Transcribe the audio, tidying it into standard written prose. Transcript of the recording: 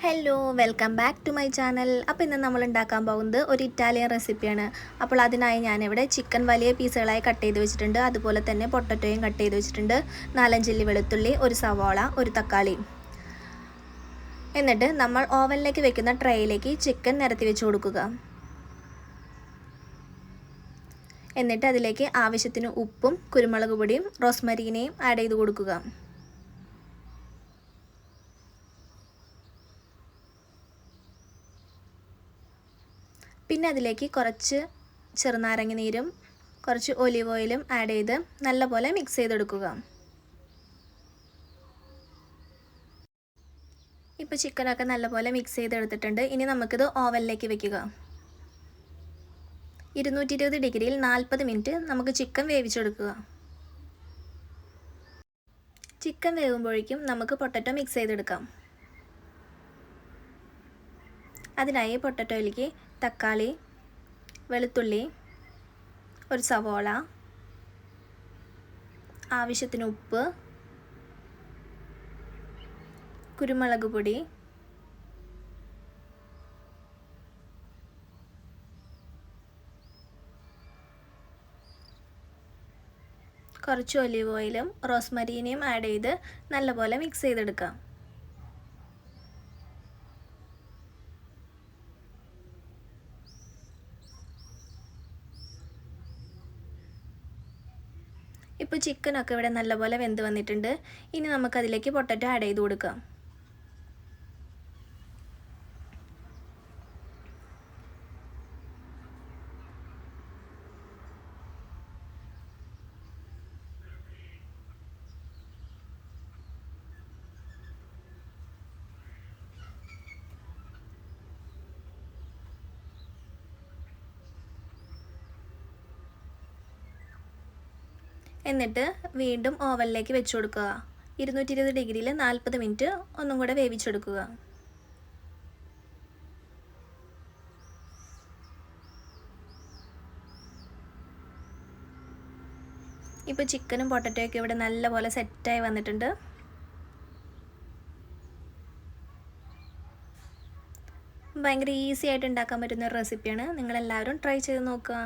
Hello welcome back to my channel. അപ്പോൾ ഇന്ന് നമ്മൾ ഉണ്ടാക്കാൻ പോകുന്നത് ഒരു ഇറ്റാലിയൻ റെസിപ്പിയാണ്. അപ്പോൾ അതിനായി ഞാനിവിടെ ചിക്കൻ വലിയ പീസുകളായി കട്ട് ചെയ്ത് വെച്ചിട്ടുണ്ട്. അതുപോലെ തന്നെ പൊട്ടറ്റോയും കട്ട് ചെയ്ത് വെച്ചിട്ടുണ്ട്. 4-5 അല്ലി വെളുത്തുള്ളി, ഒരു സവാള, ഒരു തക്കാളി. എന്നിട്ട് നമ്മൾ ഓവനിലേക്ക് വെക്കുന്ന ട്രേയിലേക്ക് ചിക്കൻ നിരത്തി വെച്ച് കൊടുക്കുക. എന്നിട്ട് അതിലേക്ക് ആവശ്യത്തിന് ഉപ്പും കുരുമുളക് പൊടിയും റോസ്മരീനെയും ആഡ് ചെയ്ത് കൊടുക്കുക. പിന്നെ അതിലേക്ക് കുറച്ച് ചെറുനാരങ്ങ നീരും കുറച്ച് ഒലിവ് ഓയിലും ആഡ് ചെയ്ത് നല്ലപോലെ മിക്സ് ചെയ്തെടുക്കുക. ഇപ്പോൾ ചിക്കനൊക്കെ നല്ലപോലെ മിക്സ് ചെയ്തെടുത്തിട്ടുണ്ട്. ഇനി നമുക്കിത് ഓവനിലേക്ക് വെക്കുക. 220 ഡിഗ്രിയിൽ 40 മിനിറ്റ് നമുക്ക് ചിക്കൻ വേവിച്ചെടുക്കുക. ചിക്കൻ വേകുമ്പോഴേക്കും നമുക്ക് പൊട്ടറ്റോ മിക്സ് ചെയ്തെടുക്കാം. അതിനായി പൊട്ടറ്റോയിലേക്ക് തക്കാളി, വെളുത്തുള്ളി, ഒരു സവോള, ആവശ്യത്തിന് ഉപ്പ്, കുരുമുളക് പൊടി, കുറച്ച് ഒലിവ് ഓയിലും റോസ്മരീനെയും ആഡ് ചെയ്ത് നല്ലപോലെ മിക്സ് ചെയ്തെടുക്കാം. ഇപ്പോൾ ചിക്കനൊക്കെ ഇവിടെ നല്ലപോലെ വെന്ത് വന്നിട്ടുണ്ട്. ഇനി നമുക്കതിലേക്ക് പൊട്ടറ്റോ ആഡ് ചെയ്ത് കൊടുക്കാം. എന്നിട്ട് വീണ്ടും ഓവനിലേക്ക് വെച്ച് കൊടുക്കുക. 220 ഡിഗ്രിയിൽ 40 മിനിറ്റ് ഒന്നും കൂടെ വേവിച്ചെടുക്കുക. ഇപ്പോൾ ചിക്കനും പൊട്ടറ്റോയൊക്കെ ഇവിടെ നല്ലപോലെ സെറ്റായി വന്നിട്ടുണ്ട്. ഭയങ്കര ഈസി ആയിട്ട് ഉണ്ടാക്കാൻ പറ്റുന്ന ഒരു റെസിപ്പിയാണ്. നിങ്ങളെല്ലാവരും ട്രൈ ചെയ്ത് നോക്കുക.